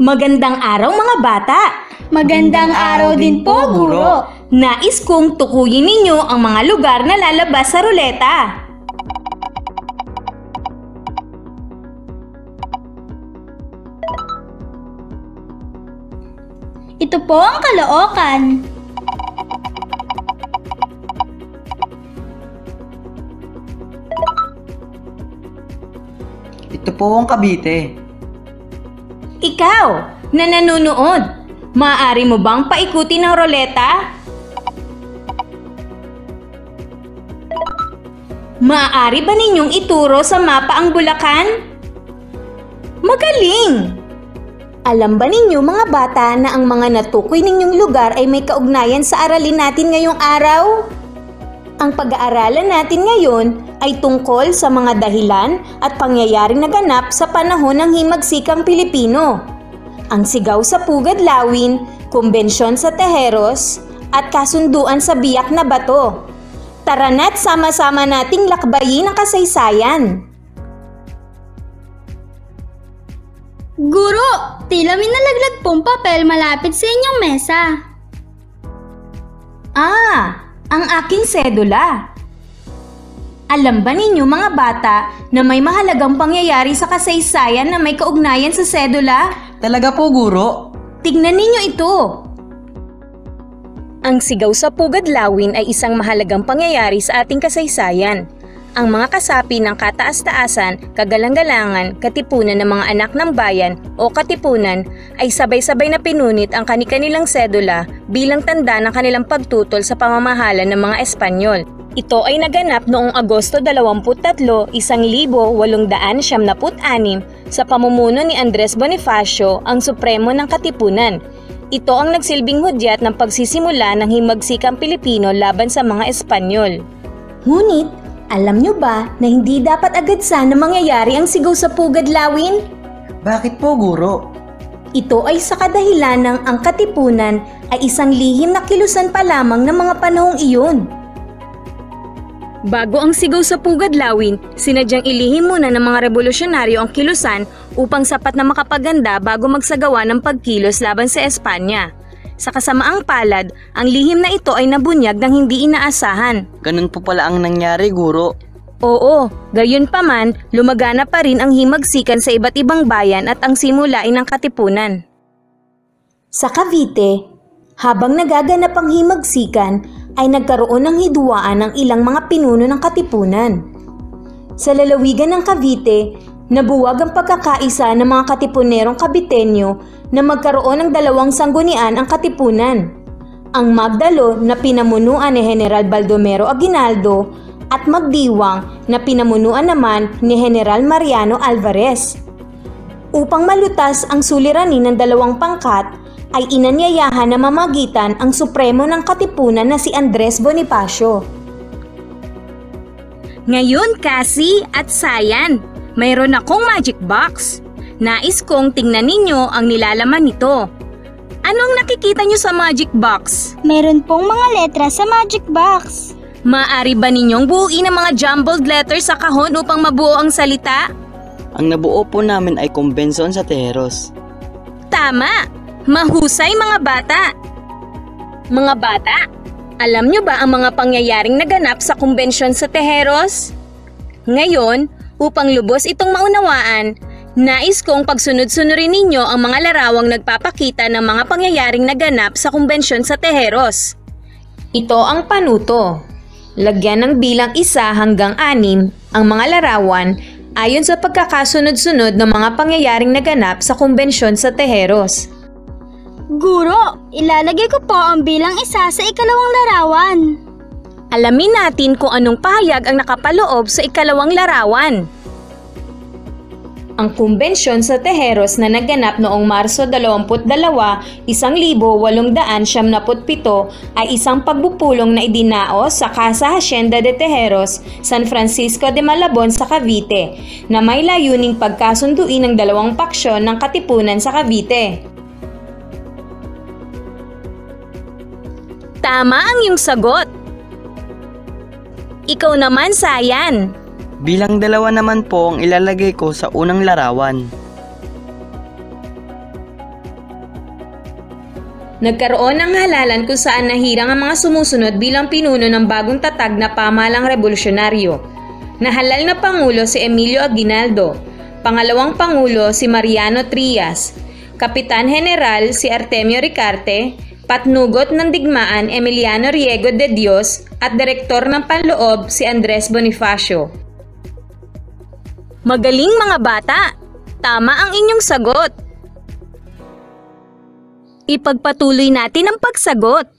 Magandang araw mga bata! Magandang araw din po, Guro. Nais kong tukuyin ninyo ang mga lugar na lalabas sa ruleta. Ito po ang Caloocan. Ito po ang Cavite. Ikaw, na nanonood, maaari mo bang paikutin ang ruleta? Maaari ba ninyong ituro sa mapa ang Bulacan? Magaling! Alam ba ninyo mga bata na ang mga natukoy ninyong lugar ay may kaugnayan sa aralin natin ngayong araw? Ang pag-aaralan natin ngayon ay tungkol sa mga dahilan at pangyayaring naganap sa panahon ng himagsikang Pilipino. Ang sigaw sa Pugad Lawin, kumbensyon sa Tejeros, at kasunduan sa Biak na Bato. Tara na't sama-sama nating lakbayin ang kasaysayan. Guro, tila may nalaglag pong papel malapit sa inyong mesa. Ang aking sedula. Alam ba ninyo mga bata na may mahalagang pangyayari sa kasaysayan na may kaugnayan sa sedula? Talaga po, Guro? Tignan ninyo ito. Ang sigaw sa Pugad Lawin ay isang mahalagang pangyayari sa ating kasaysayan. Ang mga kasapi ng kataas-taasan, kagalang-galangan, katipunan ng mga anak ng bayan o katipunan ay sabay-sabay na pinunit ang kani-kanilang sedula bilang tanda ng kanilang pagtutol sa pamamahala ng mga Espanyol. Ito ay naganap noong Agosto 23, 1896 sa pamumuno ni Andres Bonifacio, ang Supremo ng Katipunan. Ito ang nagsilbing hudyat ng pagsisimula ng himagsikang Pilipino laban sa mga Espanyol. Ngunit, alam nyo ba na hindi dapat agad sana mangyayari ang sigaw sa Pugad Lawin? Bakit po, Guro? Ito ay sa kadahilan ng ang Katipunan ay isang lihim na kilusan pa lamang ng mga panahong iyon. Bago ang sigaw sa Pugad Lawin, sinadyang ilihim muna ng mga revolusyonaryo ang kilusan upang sapat na makapaganda bago magsagawa ng pagkilos laban sa Espanya. Sa kasamaang palad, ang lihim na ito ay nabunyag ng hindi inaasahan. Ganun po pala ang nangyari, Guro. Oo, gayon pa man, lumagana pa rin ang himagsikan sa iba't ibang bayan at ang simulain ng Katipunan. Sa Cavite, habang nagaganap ang himagsikan, ay nagkaroon ng hidwaan ng ilang mga pinuno ng Katipunan. Sa lalawigan ng Cavite, nabuwag ang pagkakaisa ng mga Katipunerong Caviteño na magkaroon ng dalawang sanggunian ang Katipunan. Ang Magdalo na pinamunuan ni General Baldomero Aguinaldo at Magdiwang na pinamunuan naman ni General Mariano Alvarez. Upang malutas ang suliranin ng dalawang pangkat, ay inanyayahan na mamagitan ang Supremo ng Katipunan na si Andres Bonifacio. Ngayon, Cassie at Sayan, mayroon akong magic box. Nais kong tingnan ninyo ang nilalaman nito. Anong nakikita nyo sa magic box? Meron pong mga letra sa magic box. Maaari ba ninyong buuin ang mga jumbled letters sa kahon upang mabuo ang salita? Ang nabuo po namin ay kumbensyon sa Tejeros. Tama! Mahusay mga bata! Mga bata, alam nyo ba ang mga pangyayaring naganap sa kumbensyon sa Tejeros? Ngayon, upang lubos itong maunawaan, nais kong pagsunod-sunurin ninyo ang mga larawang nagpapakita ng mga pangyayaring naganap sa kumbensyon sa Tejeros. Ito ang panuto. Lagyan ng bilang 1 hanggang 6 ang mga larawan ayon sa pagkakasunod-sunod ng mga pangyayaring naganap sa kumbensyon sa Tejeros. Guro, ilalagay ko po ang bilang 1 sa ikalawang larawan. Alamin natin kung anong pahayag ang nakapaloob sa ikalawang larawan. Ang kumbensyon sa Tejeros na naganap noong Marso 22, 1897 ay isang pagbupulong na idinaos sa Casa Hacienda de Tejeros, San Francisco de Malabon sa Cavite, na may layuning pagkasunduin ng dalawang paksyon ng Katipunan sa Cavite. Tama ang iyong sagot. Ikaw naman, Sayan. Bilang 2 naman po ang ilalagay ko sa unang larawan. Nagkaroon ng halalan kung saan nahirang ang mga sumusunod bilang pinuno ng bagong tatag na pamahalang revolusyonaryo. Nahalal na Pangulo si Emilio Aguinaldo, pangalawang Pangulo si Mariano Trias, Kapitan General si Artemio Ricarte, Patnugot ng Digmaan Emiliano Riego de Dios at Direktor ng Panloob si Andres Bonifacio. Magaling mga bata! Tama ang inyong sagot! Ipagpatuloy natin ang pagsagot.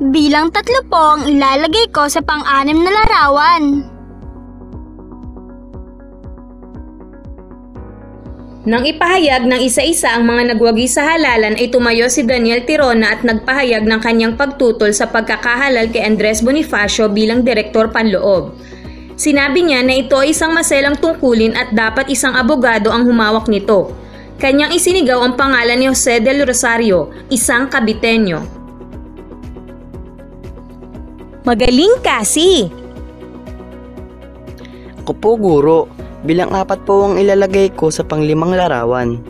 Bilang 3 po ang ilalagay ko sa pang-6 na larawan. Nang ipahayag ng isa-isa ang mga nagwagi sa halalan ay tumayo si Daniel Tirona at nagpahayag ng kanyang pagtutol sa pagkakahalal kay Andres Bonifacio bilang Direktor Panloob. Sinabi niya na ito ay isang maselang tungkulin at dapat isang abogado ang humawak nito. Kanyang isinigaw ang pangalan ni Jose del Rosario, isang Caviteño. Magaling kasi! Ako po, Guro. Bilang 4 po ang ilalagay ko sa pang-5 larawan.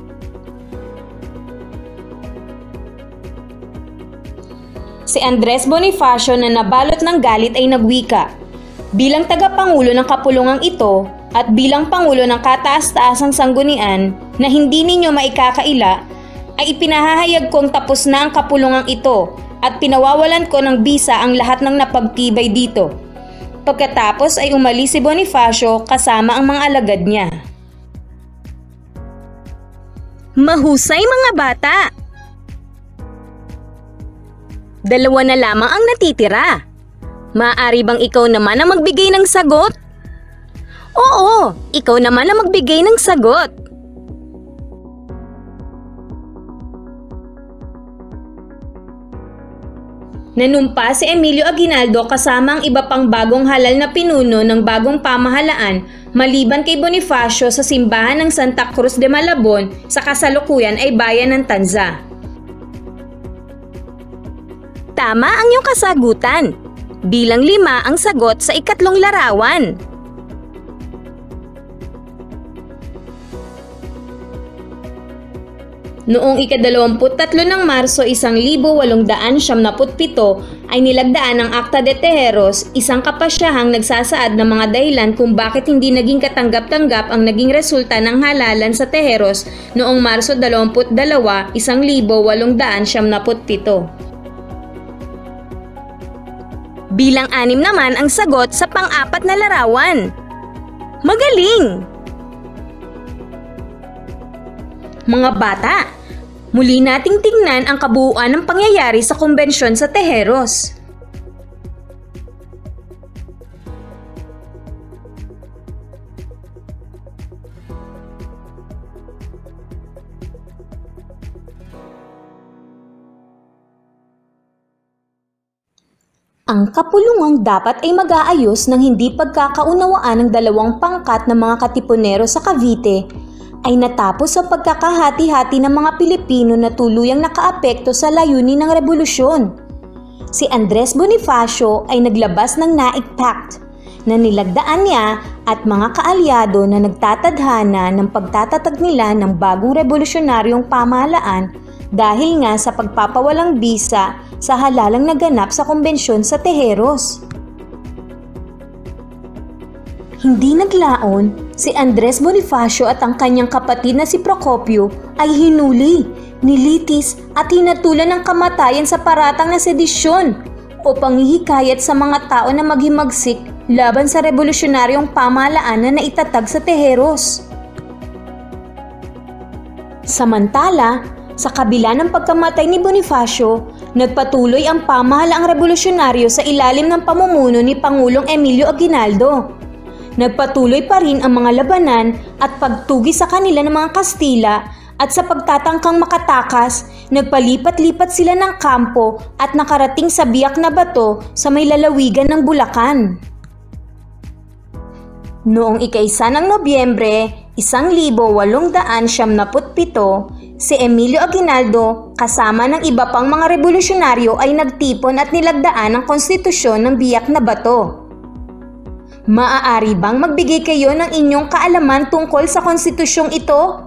Si Andres Bonifacio na nabalot ng galit ay nagwika. Bilang tagapangulo ng kapulungang ito at bilang pangulo ng kataas-taasang sanggunian na hindi ninyo maikakaila, ay ipinahahayag kong tapos na ang kapulungang ito at pinawawalan ko ng bisa ang lahat ng napagtibay dito. Pagkatapos ay umalis si Bonifacio kasama ang mga alagad niya. Mahusay mga bata! 2 na lamang ang natitira. Maaari bang ikaw naman ang magbigay ng sagot? Oo, ikaw naman ang magbigay ng sagot. Nanumpa si Emilio Aguinaldo kasama ang iba pang bagong halal na pinuno ng bagong pamahalaan maliban kay Bonifacio sa simbahan ng Santa Cruz de Malabon sa kasalukuyan ay bayan ng Tanza. Tama ang iyong kasagutan. Bilang 5 ang sagot sa 3 larawan. Noong ika-23 ng Marso 1897 ay nilagdaan ang Acta de Tejeros, isang kapasyahang nagsasaad ng mga dahilan kung bakit hindi naging katanggap-tanggap ang naging resulta ng halalan sa Tejeros noong Marso 22, 1897. Bilang 6 naman ang sagot sa pang-4 na larawan. Magaling! Mga bata, muli nating tingnan ang kabuuan ng pangyayari sa kumbensyon sa Tejeros. Ang kapulungang dapat ay mag-aayos ng hindi pagkakaunawaan ng 2 pangkat ng mga katipunero sa Cavite ay natapos sa pagkakahati-hati ng mga Pilipino na tuluyang nakaapekto sa layunin ng rebolusyon. Si Andres Bonifacio ay naglabas ng Naik Pact na nilagdaan niya at mga kaalyado na nagtatadhana ng pagtatatag nila ng bagong revolusyonaryong pamahalaan dahil nga sa pagpapawalang bisa sa halalang naganap sa kumbensyon sa Tejeros. Hindi naglaon, si Andres Bonifacio at ang kanyang kapatid na si Procopio ay hinuli, nilitis at hinatulan ng kamatayan sa paratang na sedisyon o panghihikayat sa mga tao na maghimagsik laban sa revolusyonaryong pamahalaan na naitatag sa Tejeros. Samantala, sa kabila ng pagkamatay ni Bonifacio, nagpatuloy ang pamahalaang revolusyonaryo sa ilalim ng pamumuno ni Pangulong Emilio Aguinaldo. Nagpatuloy pa rin ang mga labanan at pagtugi sa kanila ng mga Kastila at sa pagtatangkang makatakas, nagpalipat-lipat sila ng kampo at nakarating sa Biak na Bato sa may lalawigan ng Bulacan. Noong ika-1 ng Nobyembre, 1897, si Emilio Aguinaldo kasama ng iba pang mga revolusyonaryo ay nagtipon at nilagdaan ang konstitusyon ng Biak na Bato. Maaari bang magbigay kayo ng inyong kaalaman tungkol sa konstitusyong ito?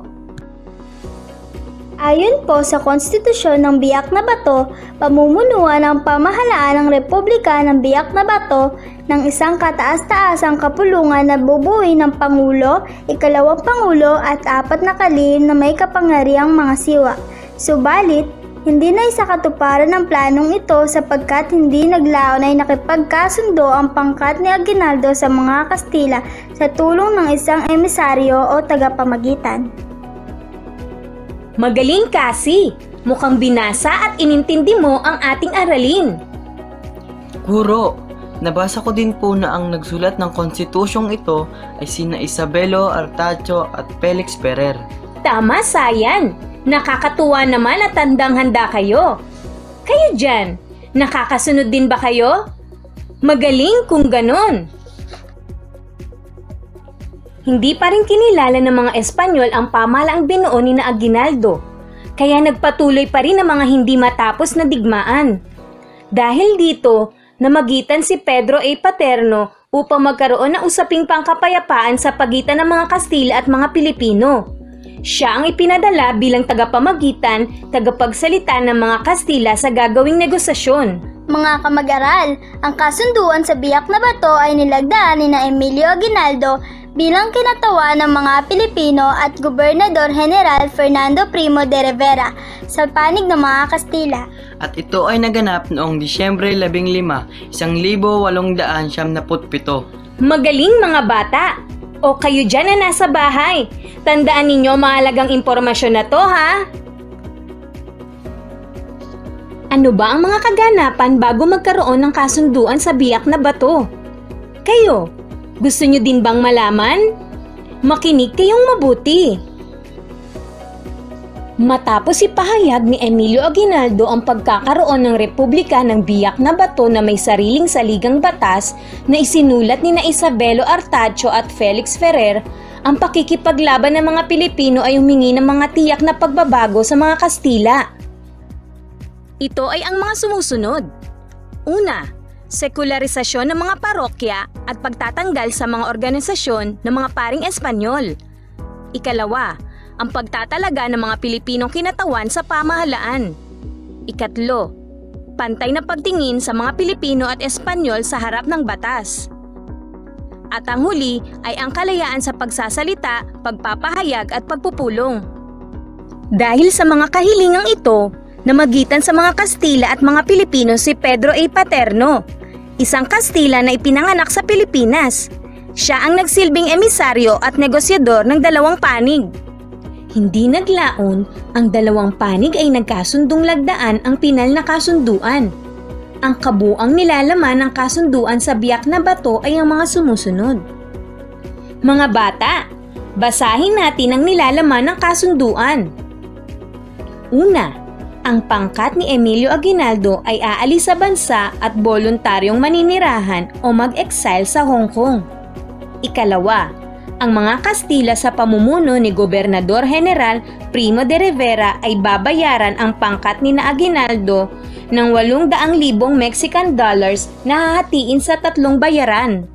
Ayon po sa konstitusyon ng Biak na Bato, pamumunuan ng pamahalaan ng Republika ng Biak na Bato ng isang kataas-taasang kapulungan na bubuuin ng Pangulo, ikalawang Pangulo at 4 na kalihim na may kapangyarihang mga siwa. Subalit, hindi na isa katuparan ng planong ito sapagkat hindi naglaon ay nakipagkasundo ang pangkat ni Aguinaldo sa mga Kastila sa tulong ng isang emisaryo o tagapamagitan. Magaling kasi! Mukhang binasa at inintindi mo ang ating aralin. Guro, nabasa ko din po na ang nagsulat ng konstitusyong ito ay sina Isabelo Artacho at Felix Ferrer. Tama, Sayan! Nakakatuwa naman at handang-handa kayo. Kayo dyan, nakakasunod din ba kayo? Magaling kung ganon. Hindi pa rin kinilala ng mga Espanyol ang pamahalaang binuo ni na Aguinaldo, kaya nagpatuloy pa rin ang mga hindi matapos na digmaan. Dahil dito, namagitan si Pedro A. Paterno upang magkaroon ng usaping pangkapayapaan sa pagitan ng mga Kastila at mga Pilipino. Siya ang ipinadala bilang tagapamagitan, tagapagsalita ng mga Kastila sa gagawing negosasyon. Mga kamag-aral, ang kasunduan sa Biak na Bato ay nilagdaan ni na Emilio Aguinaldo bilang kinatawa ng mga Pilipino at Gobernador General Fernando Primo de Rivera sa panig ng mga Kastila. At ito ay naganap noong Disyembre 15, 1897. Magaling mga bata! O kayo dyan na nasa bahay, tandaan ninyo mahalagang impormasyon na to, ha? Ano ba ang mga kaganapan bago magkaroon ng kasunduan sa Biak na Bato? Kayo, gusto nyo din bang malaman? Makinig kayong mabuti. Matapos ipahayag ni Emilio Aguinaldo ang pagkakaroon ng Republika ng Biak na Bato na may sariling saligang batas na isinulat ni na Isabelo Artacho at Felix Ferrer, ang pakikipaglaban ng mga Pilipino ay humingi ng mga tiyak na pagbabago sa mga Kastila. Ito ay ang mga sumusunod. Una, sekularisasyon ng mga parokya at pagtatanggal sa mga organisasyon ng mga paring Espanyol. Ikalawa, ang pagtatalaga ng mga Pilipinong kinatawan sa pamahalaan. Ikatlo, pantay na pagtingin sa mga Pilipino at Espanyol sa harap ng batas. At ang huli ay ang kalayaan sa pagsasalita, pagpapahayag at pagpupulong. Dahil sa mga kahilingang ito, namagitan sa mga Kastila at mga Pilipino si Pedro A. Paterno, isang Kastila na ipinanganak sa Pilipinas. Siya ang nagsilbing emisaryo at negosyador ng dalawang panig. Hindi naglaon, ang dalawang panig ay nagkasundong lagdaan ang pinal na kasunduan. Ang kabuang nilalaman ng kasunduan sa Biak na Bato ay ang mga sumusunod. Mga bata, basahin natin ang nilalaman ng kasunduan. Una, ang pangkat ni Emilio Aguinaldo ay aalis sa bansa at voluntaryong maninirahan o mag-exile sa Hong Kong. Ikalawa, ang mga Kastila sa pamumuno ni Gobernador General Primo de Rivera ay babayaran ang pangkat ni na Aguinaldo ng 800,000 Mexican dollars na hahatiin sa 3 bayaran.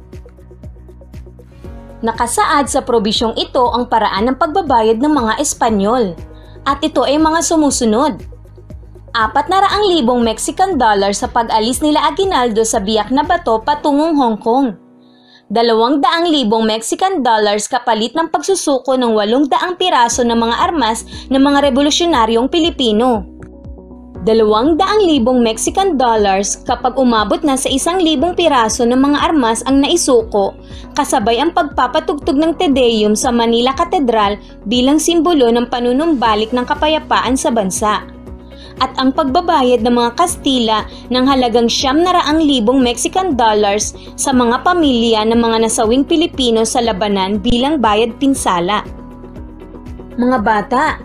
Nakasaad sa probisyong ito ang paraan ng pagbabayad ng mga Espanyol, at ito ay mga sumusunod. 400,000 Mexican dollars sa pag-alis nila Aguinaldo sa Biak na Bato patungong Hong Kong. 200,000 Mexican dollars kapalit ng pagsusuko ng 800 piraso ng mga armas ng mga revolusyonaryong Pilipino. 200,000 Mexican dollars kapag umabot na sa 1,000 piraso ng mga armas ang naisuko, kasabay ang pagpapatugtog ng Te Deum sa Manila Cathedral bilang simbolo ng panunumbalik ng kapayapaan sa bansa. At ang pagbabayad ng mga Kastila ng halagang 900,000 Mexican dollars sa mga pamilya ng mga nasawing Pilipino sa labanan bilang bayad pinsala. Mga bata,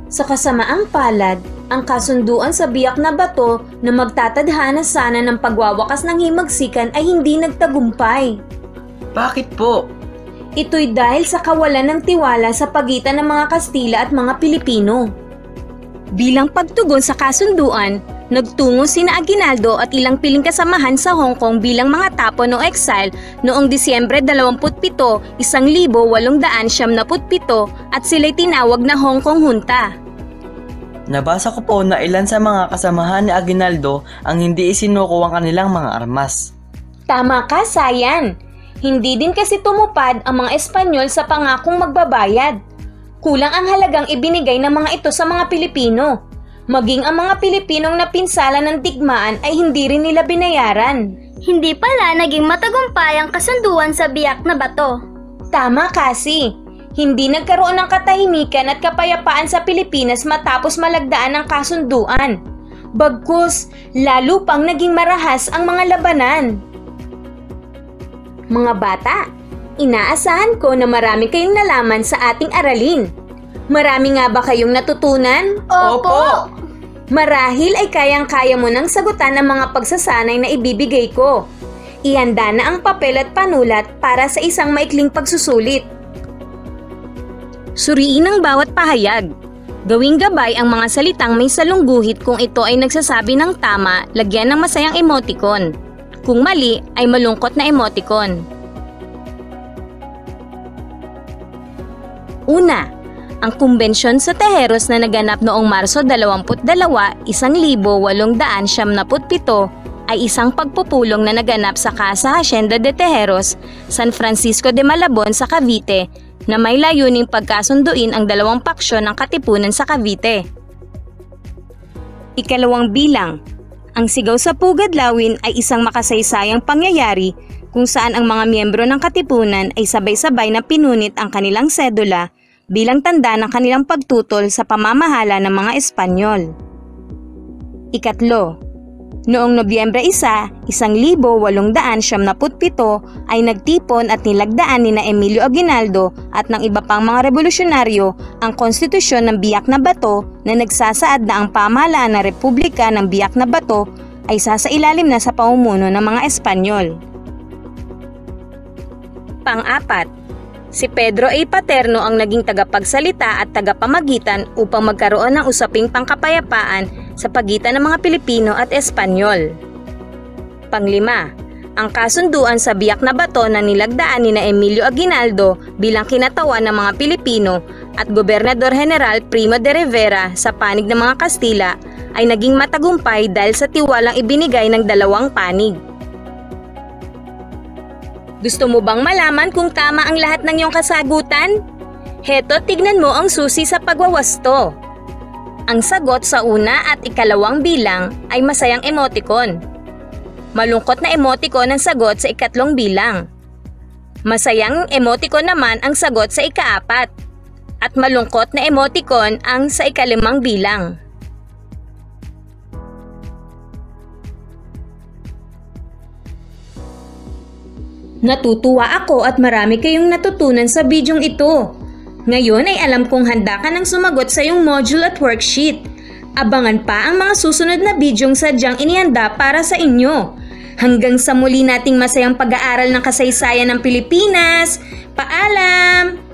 sa kasamaang palad, ang kasunduan sa Biak na Bato na magtatadhana sana ng pagwawakas ng himagsikan ay hindi nagtagumpay. Bakit po? Ito'y dahil sa kawalan ng tiwala sa pagitan ng mga Kastila at mga Pilipino. Bilang pagtugon sa kasunduan, nagtungo sina Aguinaldo at ilang piling kasamahan sa Hong Kong bilang mga tapon o exile noong Disyembre 27, 1897 at sila'y tinawag na Hong Kong Junta. Nabasa ko po na ilan sa mga kasamahan ni Aguinaldo ang hindi isinuko ang kanilang mga armas. Tama ka, Sayan. Hindi din kasi tumupad ang mga Espanyol sa pangakong magbabayad. Kulang ang halagang ibinigay ng mga ito sa mga Pilipino. Maging ang mga Pilipinong napinsala ng digmaan ay hindi rin nila binayaran. Hindi pala naging matagumpay ang kasunduan sa Biak na Bato. Tama kasi. Hindi nagkaroon ng katahimikan at kapayapaan sa Pilipinas matapos malagdaan ang kasunduan. Bagkus, lalo pang naging marahas ang mga labanan. Mga bata, inaasahan ko na marami kayong nalaman sa ating aralin. Marami nga ba kayong natutunan? Opo! Marahil ay kayang-kaya mo nang sagutan ang mga pagsasanay na ibibigay ko. Ihanda na ang papel at panulat para sa isang maikling pagsusulit. Suriin ang bawat pahayag. Gawing gabay ang mga salitang may salungguhit kung ito ay nagsasabi ng tama, lagyan ng masayang emoticon. Kung mali, ay malungkot na emoticon. Una, ang kumbensyon sa Tejeros na naganap noong Marso 22, 1897 ay isang pagpupulong na naganap sa Casa Hacienda de Tejeros, San Francisco de Malabon sa Cavite na may layuning pagkasunduin ang dalawang paksyon ng Katipunan sa Cavite. Ikalawang bilang, ang sigaw sa Pugadlawin ay isang makasaysayang pangyayari kung saan ang mga miyembro ng Katipunan ay sabay-sabay na pinunit ang kanilang sedula bilang tanda ng kanilang pagtutol sa pamamahala ng mga Espanyol. Ikatlo, noong Nobyembre 1, 1897 ay nagtipon at nilagdaan ni Emilio Aguinaldo at ng iba pang mga revolusyonaryo ang konstitusyon ng Biak na Bato na nagsasaad na ang pamahalaan ng Republika ng Biak na Bato ay sasailalim na sa pamumuno ng mga Espanyol. Pang-apat, si Pedro A. Paterno ang naging tagapagsalita at tagapamagitan upang magkaroon ng usaping pangkapayapaan sa pagitan ng mga Pilipino at Espanyol. Panglima, ang kasunduan sa Biak na Bato na nilagdaan ni Emilio Aguinaldo bilang kinatawan ng mga Pilipino at Gobernador General Primo de Rivera sa panig ng mga Kastila ay naging matagumpay dahil sa tiwalang ibinigay ng dalawang panig. Gusto mo bang malaman kung tama ang lahat ng iyong kasagutan? Heto, tignan mo ang susi sa pagwawasto. Ang sagot sa una at ikalawang bilang ay masayang emoticon. Malungkot na emoticon ang sagot sa ikatlong bilang. Masayang emoticon naman ang sagot sa ikaapat. At malungkot na emoticon ang sa ikalimang bilang. Natutuwa ako at marami kayong natutunan sa bidyong ito. Ngayon ay alam kong handa ka ng sumagot sa iyong module at worksheet. Abangan pa ang mga susunod na bidyong sadyang inihanda para sa inyo. Hanggang sa muli nating masayang pag-aaral ng kasaysayan ng Pilipinas. Paalam!